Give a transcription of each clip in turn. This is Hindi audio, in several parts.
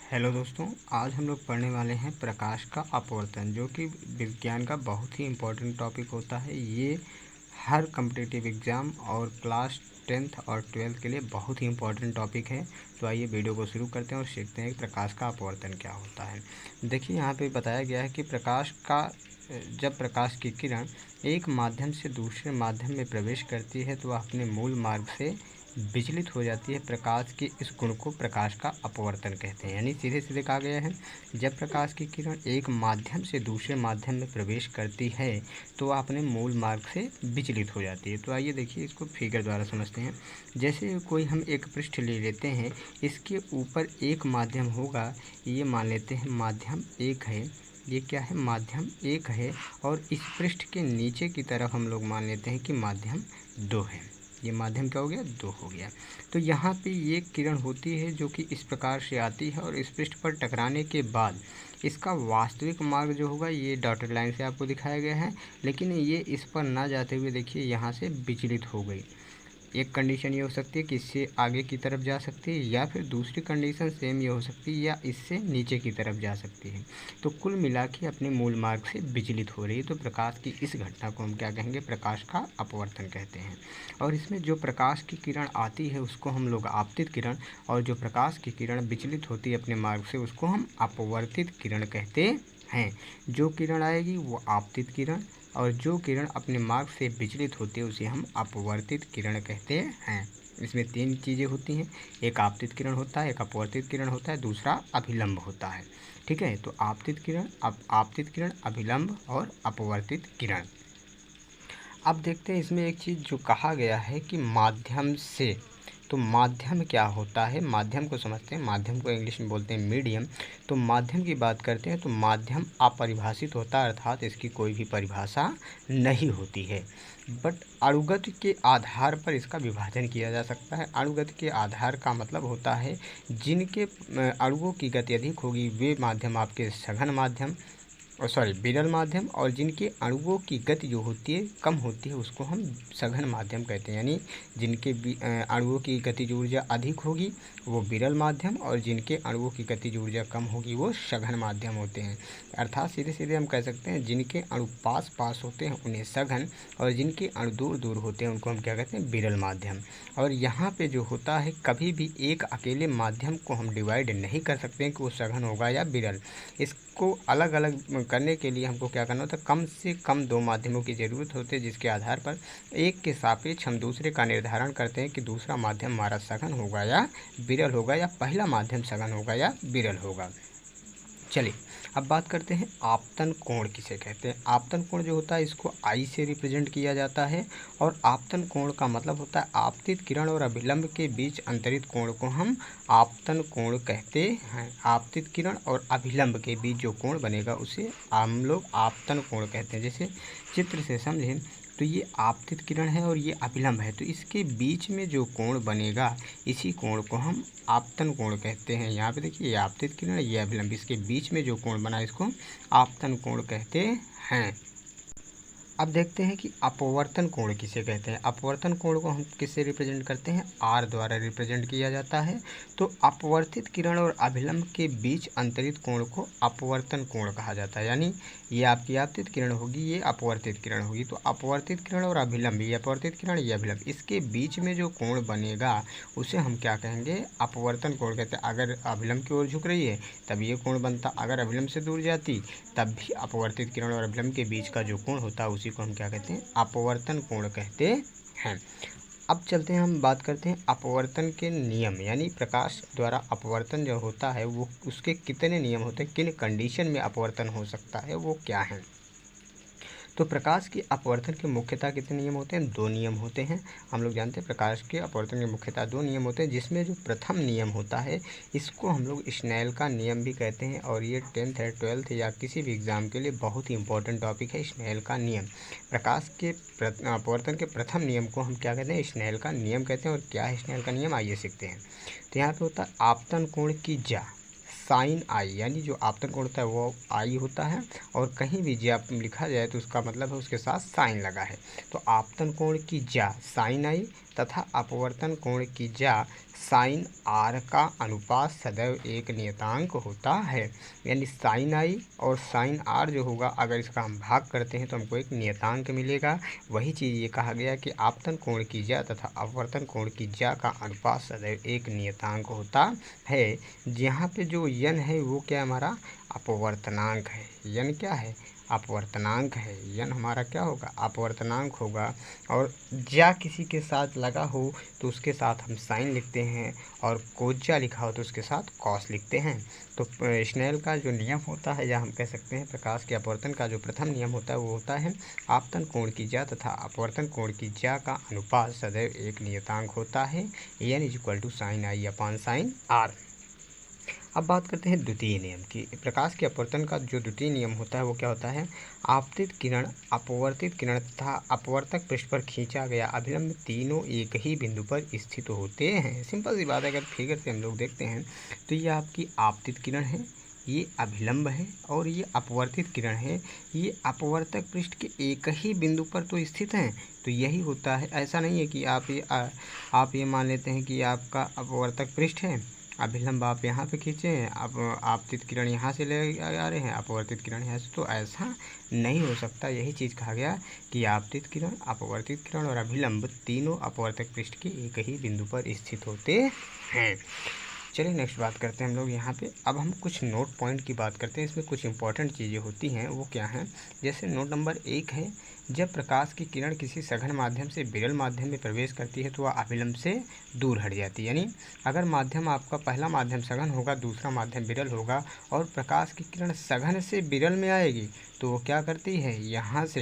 हेलो दोस्तों, आज हम लोग पढ़ने वाले हैं प्रकाश का अपवर्तन, जो कि विज्ञान का बहुत ही इम्पोर्टेंट टॉपिक होता है। ये हर कॉम्पिटिटिव एग्ज़ाम और क्लास 10th और 12th के लिए बहुत ही इम्पोर्टेंट टॉपिक है। तो आइए वीडियो को शुरू करते हैं और सीखते हैं कि प्रकाश का अपवर्तन क्या होता है। देखिए, यहाँ पे बताया गया है कि जब प्रकाश की किरण एक माध्यम से दूसरे माध्यम में प्रवेश करती है तो वह अपने मूल मार्ग से विचलित हो जाती है। प्रकाश के इस गुण को प्रकाश का अपवर्तन कहते हैं। यानी सीधे सीधे कहा गया है, जब प्रकाश की किरण एक माध्यम से दूसरे माध्यम में प्रवेश करती है तो वह अपने मूल मार्ग से विचलित हो जाती है। तो आइए देखिए, इसको फिगर द्वारा समझते हैं। जैसे कोई हम एक पृष्ठ ले लेते हैं, इसके ऊपर एक माध्यम होगा, ये मान लेते हैं माध्यम 1 है। ये क्या है? माध्यम 1 है। और इस पृष्ठ के नीचे की तरफ हम लोग मान लेते हैं कि माध्यम 2 है। ये माध्यम क्या हो गया? 2 हो गया। तो यहाँ पे ये किरण होती है जो कि इस प्रकार से आती है और इस पृष्ठ पर टकराने के बाद इसका वास्तविक मार्ग जो होगा ये डॉटेड लाइन से आपको दिखाया गया है, लेकिन ये इस पर ना जाते हुए देखिए यहाँ से विचलित हो गई। एक कंडीशन ये हो सकती है कि इससे आगे की तरफ जा सकती है, या फिर दूसरी कंडीशन सेम ये हो सकती है, या इससे नीचे की तरफ जा सकती है। तो कुल मिला के अपने मूल मार्ग से विचलित हो रही है। तो प्रकाश की इस घटना को हम क्या कहेंगे? प्रकाश का अपवर्तन कहते हैं। और इसमें जो प्रकाश की किरण आती है उसको हम लोग आपतित किरण, और जो प्रकाश की किरण विचलित होती है अपने मार्ग से उसको हम अपवर्तित किरण कहते हैं। जो किरण आएगी वो आपतित किरण, और जो किरण अपने मार्ग से विचलित होती है उसे हम अपवर्तित किरण कहते हैं। इसमें 3 चीज़ें होती हैं, एक आपतित किरण होता है, एक अपवर्तित किरण होता है, दूसरा अभिलंब होता है। ठीक है, तो आपतित किरण, अभिलंब और अपवर्तित किरण। अब देखते हैं इसमें एक चीज़ जो कहा गया है कि माध्यम से, तो माध्यम क्या होता है? माध्यम को समझते हैं। माध्यम को इंग्लिश में बोलते हैं मीडियम। तो माध्यम की बात करते हैं तो माध्यम अपरिभाषित होता है, अर्थात इसकी कोई भी परिभाषा नहीं होती है। बट अणुगति के आधार पर इसका विभाजन किया जा सकता है। अणुगति के आधार का मतलब होता है जिनके अणुओं की गति अधिक होगी वे माध्यम आपके सघन माध्यम, विरल माध्यम, और जिनके अणुओं की गति जो होती है कम होती है उसको हम सघन माध्यम कहते हैं। यानी जिनके अणुओं की गतिज ऊर्जा अधिक होगी वो विरल माध्यम, और जिनके अणुओं की गतिज ऊर्जा कम होगी वो सघन माध्यम होते हैं। अर्थात सीधे सीधे हम कह सकते हैं जिनके अणु पास पास होते हैं उन्हें सघन, और जिनके अणु दूर दूर होते हैं उनको हम क्या कहते हैं? विरल माध्यम। और यहाँ पे जो होता है, कभी भी एक अकेले माध्यम को हम डिवाइड नहीं कर सकते हैं कि वो सघन होगा या विरल। इसको अलग अलग करने के लिए हमको क्या करना होता है? कम से कम 2 माध्यमों की ज़रूरत होती है, जिसके आधार पर एक के सापेक्ष हम दूसरे का निर्धारण करते हैं कि दूसरा माध्यम हमारा सघन होगा या विरल होगा, या पहला माध्यम सघन होगा या विरल होगा। चलिए अब बात करते हैं आपतन कोण किसे कहते हैं। आपतन कोण जो होता है इसको आई से रिप्रेजेंट किया जाता है, और आपतन कोण का मतलब होता है आपतित किरण और अभिलंब के बीच अंतरित कोण को हम आपतन कोण कहते हैं। आपतित किरण और अभिलंब के बीच जो कोण बनेगा उसे हम लोग आपतन कोण कहते हैं। जैसे चित्र से समझें तो ये आपतित किरण है और ये अभिलंब है, तो इसके बीच में जो कोण बनेगा इसी कोण को हम आपतन कोण कहते हैं। यहाँ पे देखिए, ये आपतित किरण, ये अभिलंब, इसके बीच में जो कोण बना इसको आपतन कोण कहते हैं। अब देखते हैं कि अपवर्तन कोण किसे कहते हैं। अपवर्तन कोण को हम किससे रिप्रेजेंट करते हैं? आर द्वारा रिप्रेजेंट किया जाता है। तो अपवर्तित किरण और अभिलंब के बीच अंतरित कोण को अपवर्तन कोण कहा जाता है। यानी ये आपकी आपतित किरण होगी, ये अपवर्तित किरण होगी। तो अपवर्तित किरण और अभिलंब, ये अपवर्तित किरण, ये अभिलंब, इसके बीच में जो कोण बनेगा उसे हम क्या कहेंगे? अपवर्तन कोण कहते हैं। अगर अभिलंब की ओर झुक रही है तब ये कोण बनता, अगर अभिलंब से दूर जाती तब भी अपवर्तित किरण और अभिलंब के बीच का जो कोण होता है उसी को हम क्या कहते हैं? अपवर्तन कोण कहते हैं। अब चलते हैं, हम बात करते हैं अपवर्तन के नियम, यानी प्रकाश द्वारा अपवर्तन जो होता है वो उसके कितने नियम होते हैं, किन कंडीशन में अपवर्तन हो सकता है, वो क्या है। तो प्रकाश के अपवर्तन के मुख्यतः कितने नियम होते हैं? 2 नियम होते हैं। हम लोग जानते हैं प्रकाश के अपवर्तन के मुख्यतः 2 नियम होते हैं, जिसमें जो प्रथम नियम होता है इसको हम लोग स्नेल का नियम भी कहते हैं, और ये 10th है 12th या किसी भी एग्ज़ाम के लिए बहुत ही इंपॉर्टेंट टॉपिक है स्नेल का नियम। प्रकाश के अपवर्तन के प्रथम नियम को हम क्या कहते हैं? स्नेल का नियम कहते हैं। और क्या है स्नेल का नियम, आइए सीखते हैं। तो यहाँ पर होता है आपतन कोण की ज्या साइन आई, यानी जो आपतन कोण होता है वो आई होता है, और कहीं भी ज्या लिखा जाए तो उसका मतलब है उसके साथ साइन लगा है। तो आपतन कोण की ज्या साइन आई तथा अपवर्तन कोण की ज्या साइन आर का अनुपात सदैव एक नियतांक होता है। यानी साइन आई और साइन आर जो होगा, अगर इसका हम भाग करते हैं तो हमको एक नियतांक मिलेगा। वही चीज़ ये कहा गया कि आपतन कोण की ज्या तथा अपवर्तन कोण की ज्या का अनुपात सदैव एक नियतांक होता है। यहाँ पे जो यन है वो क्या हमारा अपवर्तनांक है। यन क्या है? अपवर्तनांक है। यन हमारा क्या होगा? अपवर्तनांक होगा। और ज्या किसी के साथ लगा हो तो उसके साथ हम साइन लिखते हैं, और कोज्या लिखा हो तो उसके साथ कॉस लिखते हैं। तो स्नेल का जो नियम होता है, या हम कह सकते हैं प्रकाश के अपवर्तन का जो प्रथम नियम होता है वो होता है आपतन कोण की ज्या तथा अपवर्तन कोण की ज्या का अनुपात सदैव एक नियतांक होता है। n equal to sine i upon sine r. अब बात करते हैं द्वितीय नियम की। प्रकाश के अपवर्तन का जो द्वितीय नियम होता है वो क्या होता है? आपतित किरण, अपवर्तित किरण तथा अपवर्तक पृष्ठ पर खींचा गया अभिलंब तीनों एक ही बिंदु पर स्थित होते हैं। सिंपल सी बात है। अगर फिगर से हम लोग देखते हैं तो ये आपकी आपतित किरण है, ये अभिलंब है, और ये अपवर्तित किरण है। ये अपवर्तक पृष्ठ के एक ही बिंदु पर तो स्थित हैं। तो यही होता है। ऐसा नहीं है कि आप ये मान लेते हैं कि आपका अपवर्तक पृष्ठ है, अभिलंब आप यहाँ पे खींचे हैं, अब आपतित किरण यहाँ से ले आ रहे हैं, अपवर्तित किरण यहाँ से, तो ऐसा नहीं हो सकता। यही चीज़ कहा गया कि आपतित किरण, अपवर्तित किरण और अभिलंब तीनों अपवर्तक पृष्ठ के एक ही बिंदु पर स्थित होते हैं। चलिए नेक्स्ट बात करते हैं हम लोग यहाँ पे। अब हम कुछ नोट पॉइंट की बात करते हैं। इसमें कुछ इंपॉर्टेंट चीज़ें होती हैं, वो क्या हैं? जैसे नोट नंबर 1 है, जब प्रकाश की किरण किसी सघन माध्यम से विरल माध्यम में प्रवेश करती है तो वह अभिलंब से दूर हट जाती है। यानी अगर माध्यम आपका पहला माध्यम सघन होगा, दूसरा माध्यम विरल होगा, और प्रकाश की किरण सघन से विरल में आएगी तो वो क्या करती है? यहाँ से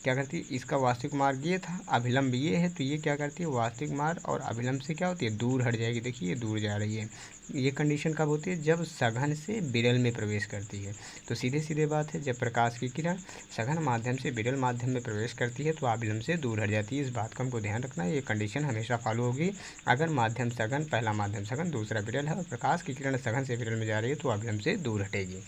क्या करती है? इसका वास्तविक मार्ग ये था, अभिलंब ये है, तो ये क्या करती है? वास्तविक मार्ग और अभिलंब से क्या होती है? दूर हट जाएगी। देखिए ये दूर जा रही है। ये कंडीशन कब होती है? जब सघन से विरल में प्रवेश करती है। तो सीधे सीधे बात है, जब प्रकाश की किरण सघन माध्यम से विरल माध्यम में प्रवेश करती है तो अभिलंब से दूर हट जाती है। इस बात का हमको ध्यान रखना है। ये कंडीशन हमेशा फॉलो होगी। अगर माध्यम सघन, पहला माध्यम सघन, दूसरा विरल है, और प्रकाश की किरण सघन से विरल में जा रही है तो अभिलंब से दूर हटेगी।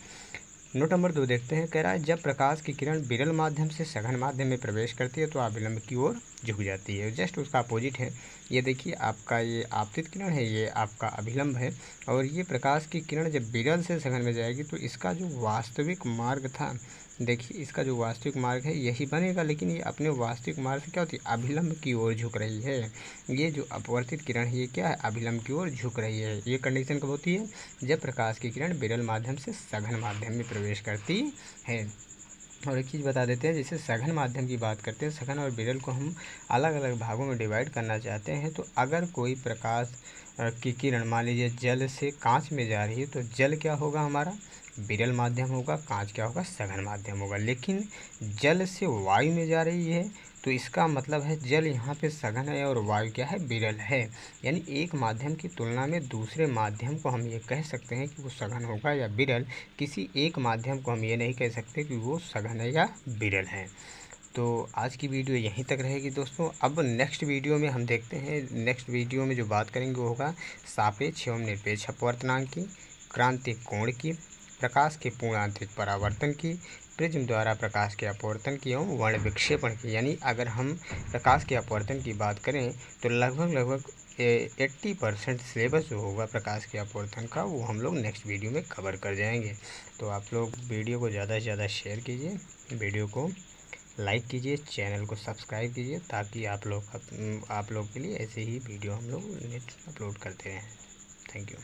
नोट नंबर 2 देखते हैं। कह रहा है जब प्रकाश की किरण विरल माध्यम से सघन माध्यम में प्रवेश करती है तो अभिलंब की ओर झुक जाती है। जस्ट उसका अपोजिट है। ये देखिए आपका ये आपतित किरण है, ये आपका अभिलंब है, और ये प्रकाश की किरण जब विरल से सघन में जाएगी तो इसका जो वास्तविक मार्ग था, देखिए इसका जो वास्तविक मार्ग है यही बनेगा, लेकिन ये अपने वास्तविक मार्ग से क्या होती है? अभिलंब की ओर झुक रही है। ये जो अपवर्तित किरण है ये क्या है? अभिलंब की ओर झुक रही है। ये कंडीशन कब होती है? जब प्रकाश की किरण विरल माध्यम से सघन माध्यम में प्रवेश करती है। और एक चीज़ बता देते हैं, जैसे सघन माध्यम की बात करते हैं, सघन और विरल को हम अलग अलग भागों में डिवाइड करना चाहते हैं। तो अगर कोई प्रकाश की किरण मान लीजिए जल से कांच में जा रही है तो जल क्या होगा? हमारा विरल माध्यम होगा, कांच क्या होगा? सघन माध्यम होगा। लेकिन जल से वायु में जा रही है तो इसका मतलब है जल यहाँ पे सघन है और वायु क्या है? विरल है। यानी एक माध्यम की तुलना में दूसरे माध्यम को हम ये कह सकते हैं कि वो सघन होगा या विरल। किसी एक माध्यम को हम ये नहीं कह सकते कि वो सघन है या विरल है। तो आज की वीडियो यहीं तक रहेगी दोस्तों। अब नेक्स्ट वीडियो में हम देखते हैं, नेक्स्ट वीडियो में जो बात करेंगे वो होगा सापेक्ष एवं निरपेक्ष अपवर्तनांक की, क्रांतिक कोण की, प्रकाश के पूर्णांतरित परावर्तन की, प्रिज्म द्वारा प्रकाश के अपवर्तन की एवं वर्ण विक्षेपण की। यानी अगर हम प्रकाश के अपवर्तन की बात करें तो लगभग 80% सिलेबस जो होगा प्रकाश के अपवर्तन का वो हम लोग नेक्स्ट वीडियो में कवर कर जाएंगे। तो आप लोग वीडियो को ज़्यादा से ज़्यादा शेयर कीजिए, वीडियो को लाइक कीजिए, चैनल को सब्सक्राइब कीजिए, ताकि आप लोग के लिए ऐसे ही वीडियो हम लोग नेक्स्ट अपलोड करते रहें। Thank you.